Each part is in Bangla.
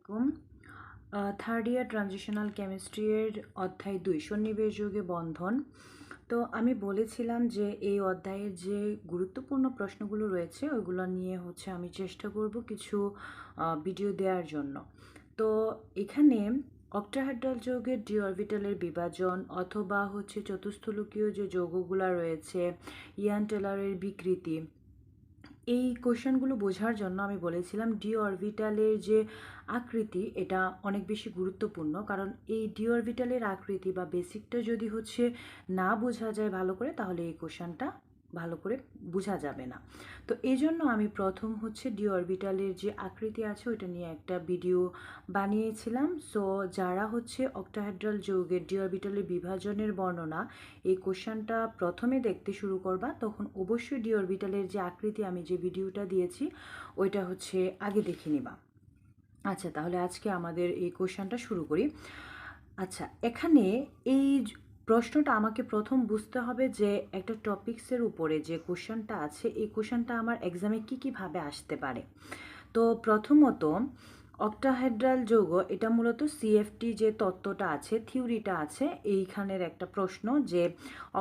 আলাইকুম। থার্ড ইয়ার ট্রানজিশনাল কেমিস্ট্রি এর অধ্যায় 2 সন্নিবেশ যৌগে বন্ধন। তো আমি বলেছিলাম যে এই অধ্যায়ের যে গুরুত্বপূর্ণ প্রশ্নগুলো রয়েছে ওইগুলো নিয়ে আমি চেষ্টা করব কিছু ভিডিও দেওয়ার জন্য। তো এখানে অক্টাহেড্রাল যৌগের ডি অরবিটালের বিভাজন অথবা চতুস্থলকীয় যে যৌগগুলো রয়েছে, ইয়ান টেলরের বিকৃতি, এই কোশ্চেনগুলো বোঝার জন্য আমি বলেছিলাম ডি অরবিটালের যে আকৃতি এটা অনেক বেশি গুরুত্বপূর্ণ, কারণ এই ডি অরবিটালের আকৃতি বা বেসিকটা যদি না বোঝা যায় ভালো করে, তাহলে এই কোশ্চেনটা ভালো করে বোঝা যাবে না। তো এই জন্য আমি প্রথম ডি অরবিটালের যে আকৃতি আছে ওইটা নিয়ে একটা ভিডিও বানিয়েছিলাম। সো যারা অক্টাহেড্রাল যৌগের ডি অরবিটালের বিভাজনের বর্ণনা এই কোশ্চেনটা প্রথমে দেখতে শুরু করবা, তখন অবশ্যই ডি অরবিটালের যে আকৃতি আমি যে ভিডিওটা দিয়েছি ওইটা আগে দেখে নিবা। আচ্ছা, তাহলে আজকে আমাদের এই কোশ্চেনটা শুরু করি। আচ্ছা, এখানে এই প্রশ্নটা আমাকে প্রথম বুঝতে হবে যে একটা টপিক্সের উপরে যে কোশ্চেনটা আছে এই কোশ্চেনটা আমার এক্সামে কীভাবে আসতে পারে। তো প্রথমত অক্টাহেড্রাল যৌগ এটা মূলত সিএফটি যে তত্ত্বটা আছে, থিওরিটা আছে, এইখানের একটা প্রশ্ন যে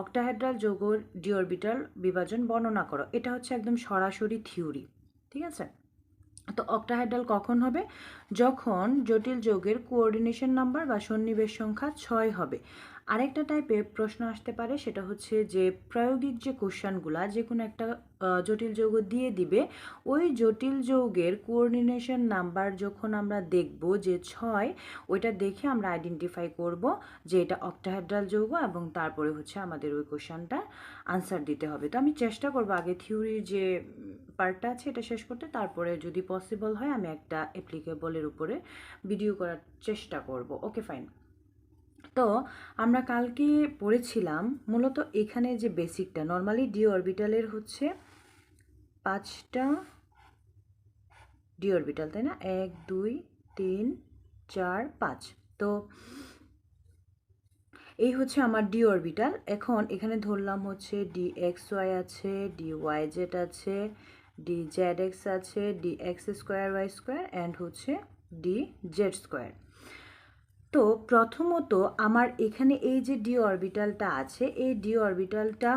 অক্টাহেড্রাল যৌগর ডি অরবিটাল বিভাজন বর্ণনা করো। এটা একদম সরাসরি থিওরি, ঠিক আছে। তো অক্টাহেড্রাল কখন হবে? যখন জটিল যৌগের কোঅর্ডিনেশন নাম্বার বা সন্নিবেশ সংখ্যা 6 হবে। আরেকটা টাইপের প্রশ্ন আসতে পারে, সেটা যে প্রায়োগিক যে কোশ্চেনগুলা যে কোনো একটা জটিল যৌগ দিয়ে দিবে, ওই জটিল যৌগের কোঅর্ডিনেশন নাম্বার যখন আমরা দেখব যে 6, ওইটা দেখে আমরা আইডেন্টিফাই করব যে এটা অক্টাহেড্রাল যৌগ, এবং তারপরে আমাদের ওই কোশ্চেনটার আনসার দিতে হবে। তো আমি চেষ্টা করব আগে থিওরির যে পার্টটা আছে এটা শেষ করতে, তারপরে যদি পসিবল হয় আমি একটা অ্যাপ্লিকেবলের উপরে ভিডিও করার চেষ্টা করব। ওকে, ফাইন। তো আমরা কালকে পড়েছিলাম মূলত এখানে যে বেসিকটা, নর্মালি ডি অরবিটালের 5টা ডি অরবিটাল, তাই না? 1 2 3 4 5। তো এই আমার ডি অরবিটাল। এখন এখানে ধরলাম ডি এক্স ওয়াই আছে, ডি ওয়াই জেড আছে, ডি জেড এক্স আছে, D X square Y square, and D Z square. তো প্রথমত আমার এখানে এই যে ডি অরবিটালটা আছে, এই ডি অরবিটালটা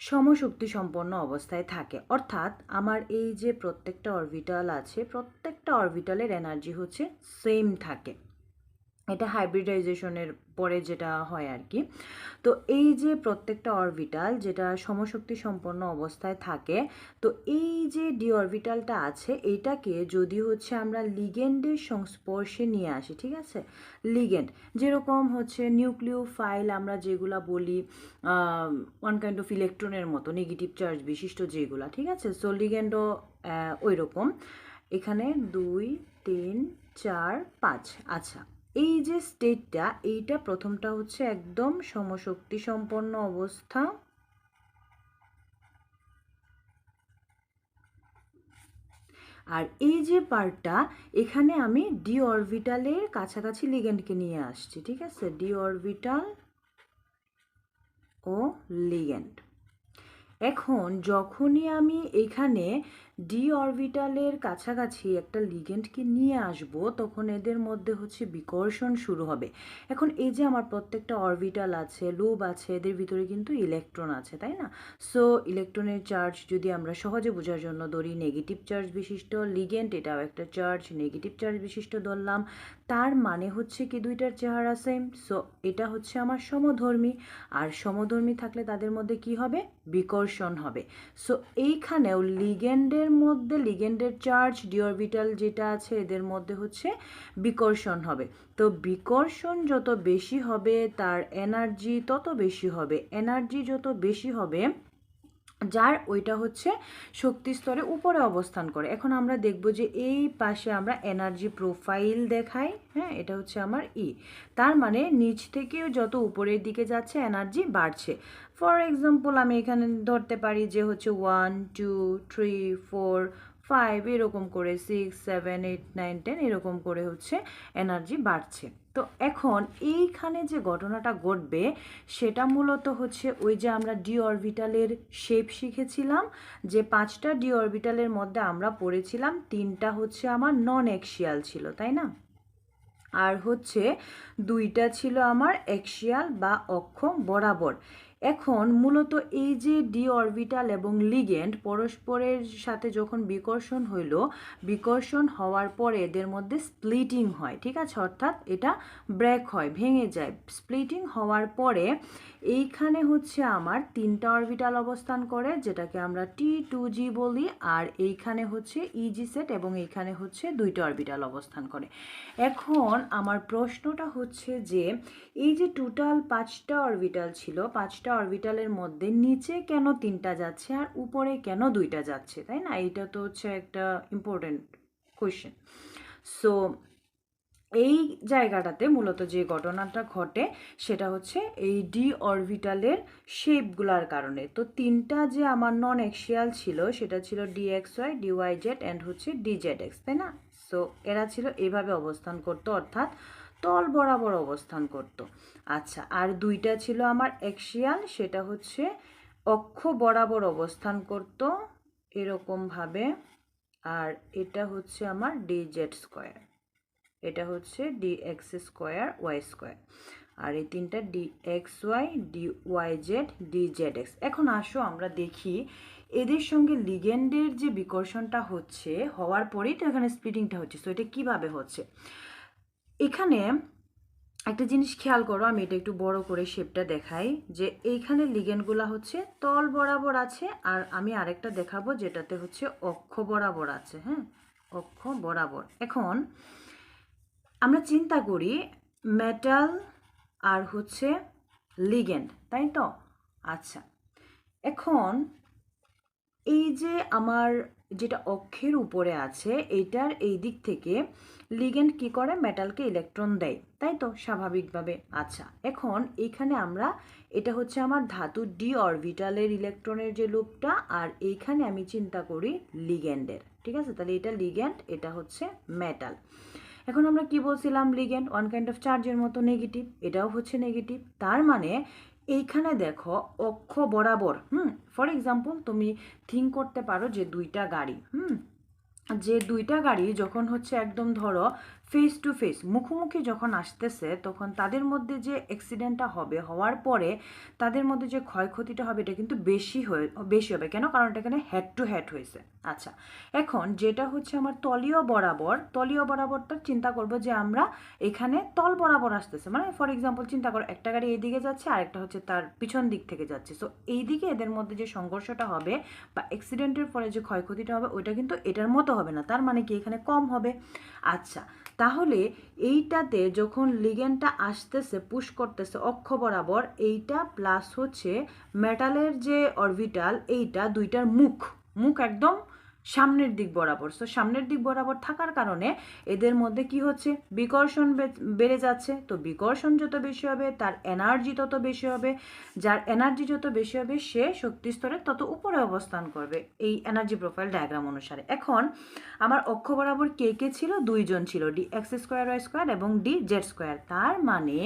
সমশক্তি সম্পন্ন অবস্থায় থাকে, অর্থাৎ আমার এই যে প্রত্যেকটা অরবিটাল আছে, প্রত্যেকটা অরবিটালের এনার্জি সেম থাকে। এটা হাইব্রিডাইজেশনের পরে যেটা হয় আর কি। তো এই যে প্রত্যেকটা অরবিটাল যেটা সমশক্তি সম্পন্ন অবস্থায় থাকে, তো এই যে ডি অরবিটালটা আছে এইটাকে যদি আমরা লিগেন্ডের সংস্পর্শে নিয়ে আসি, ঠিক আছে। লিগেন্ড যেরকম নিউক্লিওফাইল আমরা যেগুলা বলি, ওয়ান কাইন্ড অফ ইলেকট্রনের মতো নেগেটিভ চার্জ বিশিষ্ট যেগুলা, ঠিক আছে। সো লিগেন্ডও ওই রকম। এখানে 2 3 4 5। আচ্ছা, এই যে স্টেটটা, এইটা প্রথমটা একদম সমশক্তি সম্পন্ন অবস্থা, আর এই যে পার্টটা এখানে আমি ডি অরবিটালের কাছাকাছি লিগেন্ডকে নিয়ে আসছি, ঠিক আছে। ডি অরবিটাল ও লিগেন্ড। এখন যখনই আমি এখানে ডি অরবিটালের কাছাকাছি একটা লিগেন্ডকে নিয়ে আসব, তখন এদের মধ্যে বিকর্ষণ শুরু হবে। এখন এই যে আমার প্রত্যেকটা অরবিটাল আছে, লুব আছে, এদের ভিতরে কিন্তু ইলেকট্রন আছে, তাই না? সো ইলেকট্রনের চার্জ যদি আমরা সহজে বোঝার জন্য ধরি নেগেটিভ চার্জ বিশিষ্ট, লিগেন্ড এটাও একটা চার্জ নেগেটিভ চার্জ বিশিষ্ট ধরলাম। তার মানে কি দুইটার চেহারা সেম। সো এটা আমার সমধর্মী, আর সমধর্মী থাকলে তাদের মধ্যে কি হবে? বিকর্ষণ হবে। সো এইখানেও লিগেন্ডের মধ্যে লিগেন্ডের চার্জ ডি অরবিটাল যেটা আছে এদের মধ্যে বিকর্ষণ হবে। তো বিকর্ষণ যত বেশি হবে তার এনার্জি তত বেশি হবে। এনার্জি যত বেশি হবে যার ওইটা শক্তি স্তরে উপরে অবস্থান করে। এখন আমরা দেখব যে এই পাশে আমরা এনার্জি প্রোফাইল দেখাই, হ্যাঁ, এটা আমার ই। তার মানে নিচ থেকে যত উপরের দিকে যাচ্ছে এনার্জি বাড়ছে। ফর এক্সাম্পল আমি এখানে ধরতে পারি যে 1 2 3 4 5 এরকম করে 6 7 8 9 10 এরকম করে এনার্জি বাড়ছে। তো এখন এইখানে যে ঘটনাটা ঘটবে সেটা মূলত হচ্ছে ওই যে আমরা ডি অরবিটালের শেপ শিখেছিলাম, যে 5টা ডি অরবিটালের মধ্যে আমরা পড়েছিলাম 3টা হচ্ছে আমার নন অ্যাক্সিয়াল ছিল, তাই না? আর হচ্ছে 2টা ছিল আমার অ্যাক্সিয়াল বা অক্ষ বরাবর। এখন মূলত এই যে ডি অরবিটাল এবং লিগেন্ড পরস্পরের সাথে যখন বিকর্ষণ হইল, বিকর্ষণ হওয়ার পরে এদের মধ্যে স্প্লিটিং হয়, ঠিক আছে, অর্থাৎ এটা ব্রেক হয়, ভেঙে যায়। স্প্লিটিং হওয়ার পরে এইখানে হচ্ছে আমার 3টা অরবিটাল অবস্থান করে, যেটাকে আমরা T2G বলি, আর এইখানে হচ্ছে ইজি সেট এবং এইখানে হচ্ছে 2টা অরবিটাল অবস্থান করে। এখন আমার প্রশ্নটা হচ্ছে যে এই যে টোটাল 5টা অরবিটাল ছিল, 5টা অরবিটালের মধ্যে নিচে কেন 3টা যাচ্ছে আর উপরে কেন 2টা যাচ্ছে, তাই না? এইটা তো হচ্ছে একটা ইম্পর্টেন্ট কোয়েশ্চেন। সো এই জায়গাটাতে মূলত যে ঘটনাটা ঘটে সেটা হচ্ছে এই ডি অরবিটালের শেপগুলার কারণে। তো 3টা যে আমার নন অ্যাক্সিয়াল ছিল সেটা ছিল DXY, DYZ অ্যান্ড হচ্ছে DZX, তাই না? সো এরা ছিল এইভাবে অবস্থান করতো, অর্থাৎ তল বরাবর অবস্থান করত। আচ্ছা, আর 2টা ছিল আমার অ্যাক্সিয়াল, সেটা হচ্ছে অক্ষ বরাবর অবস্থান করত এরকমভাবে। আর এটা হচ্ছে আমার DZ স্কোয়ার, এটা হচ্ছে DX² Y², আর এই 3টা DXY, DYZ, DZX। এখন আসো আমরা দেখি এদের সঙ্গে লিগেন্ডের যে বিকর্ষণটা হচ্ছে, হওয়ার পরেই তো এখানে স্প্লিটিংটা হচ্ছে। সো এটা কিভাবে হচ্ছে, এখানে একটা জিনিস খেয়াল করো, আমি এটা একটু বড় করে শেপটা দেখাই, যে এইখানে লিগেন্ডগুলা হচ্ছে তল বরাবর আছে, আর আমি আরেকটা দেখাবো যেটাতে হচ্ছে অক্ষ বরাবর আছে। হ্যাঁ, অক্ষ বরাবর। এখন আমরা চিন্তা করি মেটাল আর হচ্ছে লিগেন্ড, তাই তো? আচ্ছা, এখন এই যে আমার যেটা অক্ষের উপরে আছে এইটার এই দিক থেকে লিগেন্ড কি করে, মেটালকে ইলেকট্রন দেয়, তাই তো, স্বাভাবিকভাবে। আচ্ছা, এখন এখানে আমরা, এটা হচ্ছে আমার ধাতু ডি অরবিটালের ইলেকট্রনের যে লুপটা, আর এইখানে আমি চিন্তা করি লিগেন্ডের, ঠিক আছে? তাহলে এটা লিগেন্ড, এটা হচ্ছে মেটাল। এখন আমরা কি বলছিলাম, লিগেন্ড ওয়ান কাইন্ড অফ চার্জের মতো নেগেটিভ, এটাও হচ্ছে নেগেটিভ। তার মানে এইখানে দেখো অক্ষ বরাবর, ফর এক্সাম্পল তুমি থিঙ্ক করতে পারো যে 2টা গাড়ি, যে 2টা গাড়ি যখন হচ্ছে একদম ধরো ফেস টু ফেস, মুখোমুখি যখন আসতেছে, তখন তাদের মধ্যে যে অ্যাক্সিডেন্টটা হবে, হওয়ার পরে তাদের মধ্যে যে ক্ষয়ক্ষতিটা হবে এটা কিন্তু বেশি হবে। কেন? কারণ এটা এখানে হেড টু হেড হয়েছে। আচ্ছা, এখন যেটা হচ্ছে আমার তলীয় বরাবরটা চিন্তা করব যে আমরা এখানে তল বরাবর আসতেছে, মানে ফর এক্সাম্পল চিন্তা করো একটা গাড়ি এই দিকে যাচ্ছে, আরেকটা হচ্ছে তার পিছন দিক থেকে যাচ্ছে। সো এই দিকে এদের মধ্যে যে সংঘর্ষটা হবে বা অ্যাক্সিডেন্টের ফলে যে ক্ষয়ক্ষতিটা হবে ওইটা কিন্তু এটার মতো হবে না, তার মানে কি এখানে কম হবে। আচ্ছা, তাহলে এইটাতে যখন লিগেন্ডটা আসতেছে, পুশ করতেছে অক্ষ বরাবর, এইটা প্লাস হচ্ছে মেটালের যে অরবিটাল, এইটা 2টার মুখ একদম সামনের দিক বরাবর। সো সামনের দিক বরাবর থাকার কারণে এদের মধ্যে কি হচ্ছে, বিকর্ষণ বেড়ে যাচ্ছে। তো বিকর্ষণ যত বেশি হবে তার এনার্জি তত বেশি হবে, যার এনার্জি যত বেশি হবে সে শক্তি স্তরে তত উপরে অবস্থান করবে, এই এনার্জি প্রোফাইল ডায়াগ্রাম অনুসারে। এখন আমার অক্ষ বরাবর কে কে ছিল, 2জন ছিল, DX² Y² এবং DZ²। তার মানে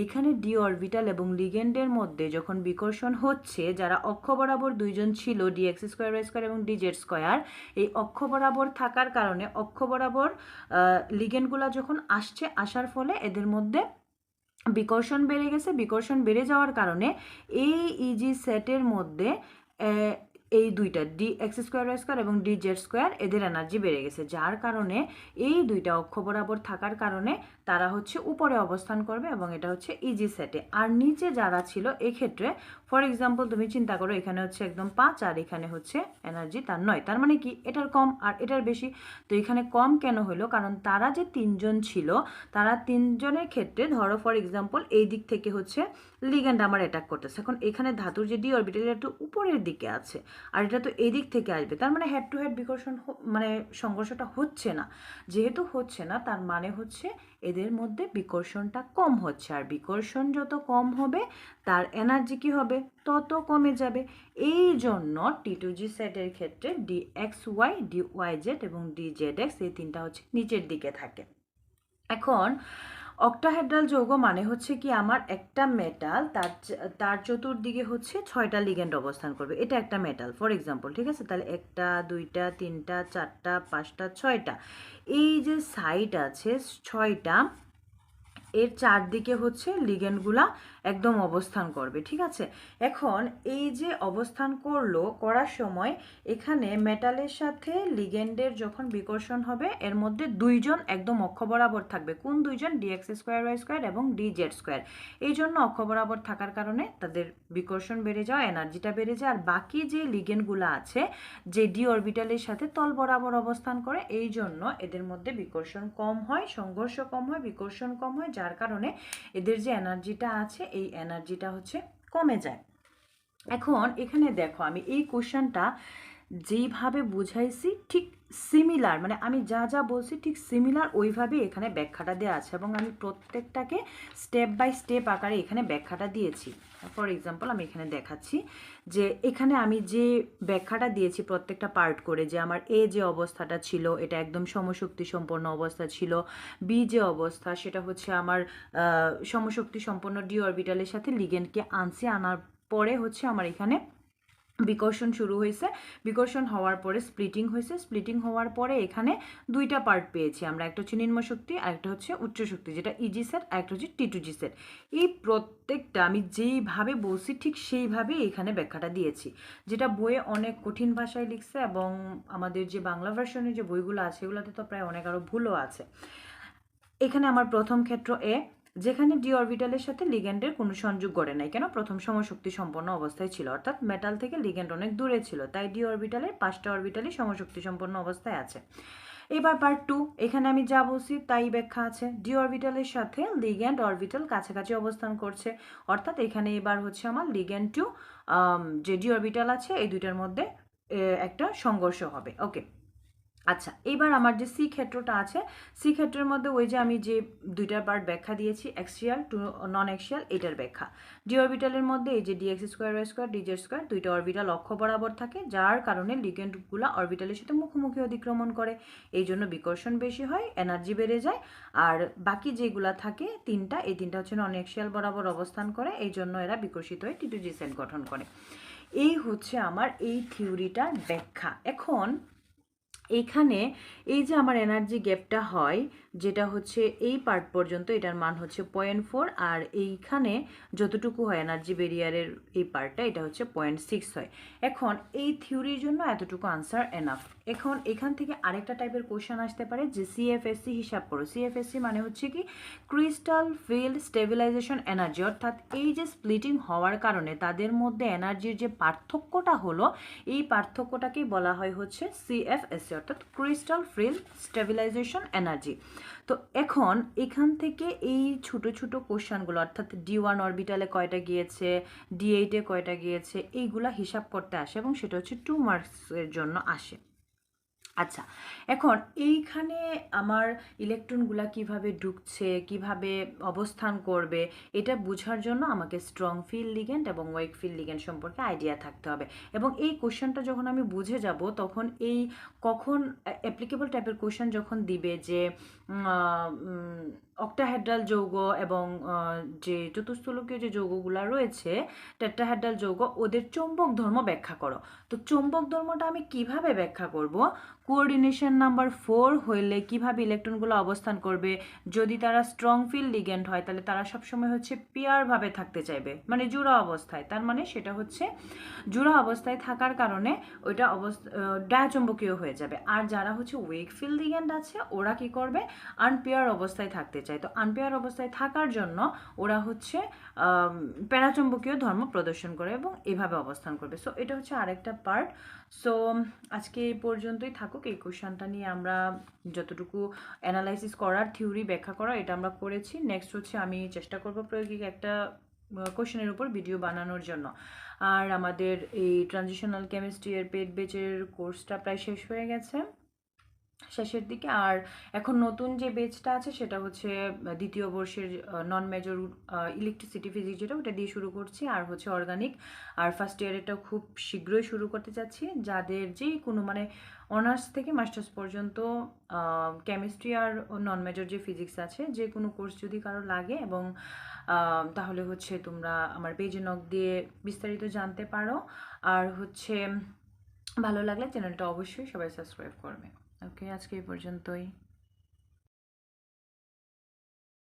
এইখানে ডি অরবিটাল এবং লিগেন্ডের মধ্যে যখন বিকর্ষণ হচ্ছে, যারা অক্ষ বরাবর 2জন ছিল, DX² Y² এবং DZ², এই অক্ষ বরাবর থাকার কারণে অক্ষ বরাবর লিগেন্ডগুলা যখন আসার ফলে এদের মধ্যে বিকর্ষণ বেড়ে গেছে। বিকর্ষণ বেড়ে যাওয়ার কারণে এই ইজি সেটের মধ্যে এই 2টা DX² Y² এবং DZ² এদের এনার্জি বেড়ে গেছে, যার কারণে এই 2টা অক্ষ বরাবর থাকার কারণে তারা হচ্ছে উপরে অবস্থান করবে এবং এটা হচ্ছে ইজি সেটে। আর নিচে যারা ছিল এক্ষেত্রে ফর এক্সাম্পল তুমি চিন্তা করো এখানে হচ্ছে একদম 5 আর এখানে হচ্ছে এনার্জি তার 9, তার মানে কি এটার কম আর এটার বেশি। তো এখানে কম কেন হলো, কারণ তারা যে 3জন ছিল, তারা 3জনের ক্ষেত্রে ধরো ফর এক্সাম্পল এই দিক থেকে হচ্ছে লিগ্যান্ড আমার অ্যাটাক করতেছে। এখন এখানে ধাতুর যে ডি অরবিটাল এটা একটু উপরের দিকে আছে আর এটা তো এই দিক থেকে আসবে, তার মানে হেড টু হেড বিকর্ষণ মানে সংঘর্ষটা হচ্ছে না। যেহেতু হচ্ছে না তার মানে হচ্ছে এদের মধ্যে বিকর্ষণটা কম হচ্ছে, আর বিকর্ষণ যত কম হবে তার এনার্জি কি হবে, তত কমে যাবে। এই জন্য T2G সেটের ক্ষেত্রে DXY, DYZ এবং DZX এই 3টা হচ্ছে নিচের দিকে থাকে। এখন অক্টাহেড্রাল যৌগ মানে হচ্ছে কি আমার একটা মেটাল তার চতুর্দিকে হচ্ছে 6টা লিগ্যান্ড অবস্থান করবে, এটা একটা মেটাল ফর এক্সাম্পল, ঠিক আছে? তাহলে 1টা 2টা 3টা 4টা 5টা 6টা, এই যে সাইট আছে 6টা, এর চারদিকে হচ্ছে লিগ্যান্ডগুলা একদম অবস্থান করবে, ঠিক আছে? এখন এই যে অবস্থান করার সময় এখানে মেটালের সাথে লিগ্যান্ডের যখন বিকর্ষণ হবে এর মধ্যে দুইজন একদম অক্ষ বরাবর থাকবে। কোন দুইজন? dx²y² এবং dz²। এই জন্য অক্ষ বরাবর থাকার কারণে তাদের বিকর্ষণ বেড়ে যাওয়া, এনার্জিটা বেড়ে যায়। আর বাকি যে লিগ্যান্ডগুলো আছে যে ডি অরবিটালের সাথে তল বরাবর অবস্থান করে, এই জন্য এদের মধ্যে বিকর্ষণ কম হয়, সংঘর্ষ কম হয়, বিকর্ষণ কম হয়, যার কারণে এদের যে এনার্জিটা আছে এই এনার্জিটা হচ্ছে কমে যায়। এখন এখানে দেখো আমি এই কোশ্চেনটা যেইভাবে বুঝাইছি ঠিক সিমিলার, মানে আমি যা যা বলছি ঠিক সিমিলার ওইভাবে এখানে ব্যাখ্যাটা দেওয়া আছে এবং আমি প্রত্যেকটাকে স্টেপ বাই স্টেপ আকারে এখানে ব্যাখ্যাটা দিয়েছি। ফর এক্সাম্পল আমি এখানে দেখাচ্ছি যে এখানে আমি যে ব্যাখ্যাটা দিয়েছি প্রত্যেকটা পার্ট করে, যে আমার এ যে অবস্থাটা ছিল এটা একদম সমশক্তি সম্পন্ন অবস্থা ছিল, বি যে অবস্থা সেটা হচ্ছে আমার সমশক্তি সম্পন্ন ডি অরবিটালের সাথে লিগ্যান্ডকে আনার পরে হচ্ছে আমার এখানে বিকর্ষণ শুরু হয়েছে, বিকর্ষণ হওয়ার পরে স্প্লিটিং হয়েছে, স্প্লিটিং হওয়ার পরে এখানে দুইটা পার্ট পেয়েছি আমরা, একটা হচ্ছে নিম্ন শক্তি আর একটা হচ্ছে উচ্চ শক্তি, যেটা ইজি সেট আর একটা হচ্ছে টি2জি সেট। এই প্রত্যেকটা আমি যেইভাবে বলছি ঠিক সেইভাবেই এখানে ব্যাখ্যাটা দিয়েছি, যেটা বইয়ে অনেক কঠিন ভাষায় লিখছে এবং আমাদের যে বাংলা ভার্সনের যে বইগুলো আছে এগুলোতে তো প্রায় অনেক আরও ভুলও আছে। এখানে আমার প্রথম ক্ষেত্র এ, যেখানে ডি অরবিটালের সাথে লিগ্যান্ডের কোনো সংযোগ গড়ে নাই, কেন? প্রথম সমশক্তি সম্পন্ন অবস্থায় ছিল, অর্থাৎ মেটাল থেকে লিগ্যান্ড অনেক দূরে ছিল, তাই ডি অরবিটালের 5টা অরবিটালই সমশক্তি সম্পন্ন অবস্থায় আছে। এবার পার্ট 2, এখানে আমি যা বলছি তাই ব্যাখ্যা আছে। ডি অরবিটালের সাথে লিগ্যান্ড অরবিটাল কাছাকাছি অবস্থান করছে, অর্থাৎ এখানে এবার হচ্ছে আমার লিগ্যান্ড টু যে ডি অরবিটাল আছে এই দুইটার মধ্যে একটা সংঘর্ষ হবে। ওকে, আচ্ছা, এইবার আমার যে সি ক্ষেত্রটা আছে, সি ক্ষেত্রের মধ্যে ওই যে আমি যে দুইটার পার্ট ব্যাখ্যা দিয়েছি, অ্যাক্সিয়াল টু নন অ্যাক্সিয়াল, এটার ব্যাখ্যা। ডি অরবিটালের মধ্যে এই যে dx²y² dz², দুইটা অরবিটাল অক্ষ বরাবর থাকে, যার কারণে লিগ্যান্ডগুলো অরবিটালের সাথে মুখোমুখি অতিক্রমণ করে, এই জন্য বিকর্ষণ বেশি হয়, এনার্জি বেড়ে যায়। আর বাকি যেগুলা থাকে তিনটা, এই তিনটা হচ্ছে নন অ্যাক্সিয়াল বরাবর অবস্থান করে, এই জন্য এরা বিকশিত হয়ে টি2জি সেট গঠন করে। এই হচ্ছে আমার এই থিওরিটার ব্যাখ্যা। এখন এইখানে এই যে আমার এনার্জি গ্যাপটা হয়, যেটা হচ্ছে এই পার্ট পর্যন্ত, এটার মান হচ্ছে 0.4, আর এইখানে যতটুকু হয় এনার্জি ব্যারিয়ারের এই পার্টটা, এটা হচ্ছে 0.6 হয়। এখন এই থিওরির জন্য এতটুকু আনসার এনাফ। এখন এখান থেকে আরেকটা টাইপের কোশ্চেন আসতে পারে যে সিএফএসসি হিসাব করো। সিএফএসসি মানে হচ্ছে কি ক্রিস্টাল ফিল্ড স্টেবিলাইজেশন এনার্জি, অর্থাৎ এই যে স্প্লিটিং হওয়ার কারণে তাদের মধ্যে এনার্জির যে পার্থক্যটা হলো, এই পার্থক্যটাকেই বলা হয় হচ্ছে সিএফএসসি, অর্থাৎ ক্রিস্টাল ফিল্ড স্টেবিলাইজেশন এনার্জি। তো এখন এখান থেকে এই ছোট ছোট কোশ্চেনগুলো, অর্থাৎ ডি1 অরবিটালে কয়টা গিয়েছে, ডি8-এ কয়টা গিয়েছে, এইগুলা হিসাব করতে আসে এবং সেটা হচ্ছে 2 মার্কসের জন্য আসে। আচ্ছা, এখন এইখানে আমার ইলেকট্রনগুলা কিভাবে ঢুকছে, কিভাবে অবস্থান করবে, এটা বোঝার জন্য আমাকে স্ট্রং ফিল্ড লিগ্যান্ড এবং ওয়েক ফিল্ড লিগ্যান্ড সম্পর্কে আইডিয়া থাকতে হবে। এবং এই কোশ্চেনটা যখন আমি বুঝে যাব তখন এই কখন অ্যাপ্লিকেবল টাইপের কোশ্চেন যখন দিবে যে অক্টাহেড্রাল যৌগ এবং যে চতুস্থলকীয় যে যৌগগুলো রয়েছে টেট্রাহেড্রাল যৌগ, ওদের চৌম্বক ধর্ম ব্যাখ্যা করো। তো চৌম্বক ধর্মটা আমি কিভাবে ব্যাখ্যা করব? কোঅর্ডিনেশন নাম্বার 4 হইলে কিভাবে ইলেকট্রনগুলো অবস্থান করবে, যদি তারা স্ট্রং ফিল্ড লিগ্যান্ড হয় তাহলে তারা সবসময় হচ্ছে পেয়ারভাবে থাকতে চাইবে, মানে জোড়া অবস্থায়, তার মানে সেটা হচ্ছে জোড়া অবস্থায় থাকার কারণে ওইটা ডায়াচুম্বকীয় হয়ে যাবে। আর যারা হচ্ছে ওয়েক ফিল্ড লিগ্যান্ড আছে ওরা কি করবে? আনপেয়ার অবস্থায় থাকতে চায়। তো আনপেয়ার অবস্থায় থাকার জন্য ওরা হচ্ছে প্যারাচুম্বকীয় ধর্ম প্রদর্শন করে এবং এভাবে অবস্থান করবে। সো এটা হচ্ছে আরেকটা পার্ট। সো আজকে এই পর্যন্তই থাকুক। এই কোশ্চেনটা নিয়ে আমরা যতটুকু অ্যানালাইসিস করার, থিওরি ব্যাখ্যা করা, এটা আমরা করেছি। নেক্সট হচ্ছে আমি চেষ্টা করব প্রায়োগিক একটা কোশ্চেনের উপর ভিডিও বানানোর জন্য। আর আমাদের এই ট্রানজিশনাল কেমিস্ট্রি এর পেড ব্যাচের কোর্সটা প্রায় শেষ হয়ে গেছে, শেষের দিকে। আর এখন নতুন যে বেচটা আছে সেটা হচ্ছে দ্বিতীয় বর্ষের নন মেজর ইলেকট্রিসিটি ফিজিক্স, যেটা ওটা দিয়ে শুরু করছি, আর হচ্ছে অর্গানিক। আর ফার্স্ট ইয়ারেরটাও খুব শীঘ্রই শুরু করতে চাচ্ছি। যাদের যে কোনো মানে অনার্স থেকে মাস্টার্স পর্যন্ত কেমিস্ট্রি আর নন মেজর যে ফিজিক্স আছে, যে কোনো কোর্স যদি কারো লাগে এবং তাহলে হচ্ছে তোমরা আমার পেজে নক দিয়ে বিস্তারিত জানতে পারো। আর হচ্ছে ভালো লাগলে চ্যানেলটা অবশ্যই সবাই সাবস্ক্রাইব করবে। ওকে, আজকে এই পর্যন্তই।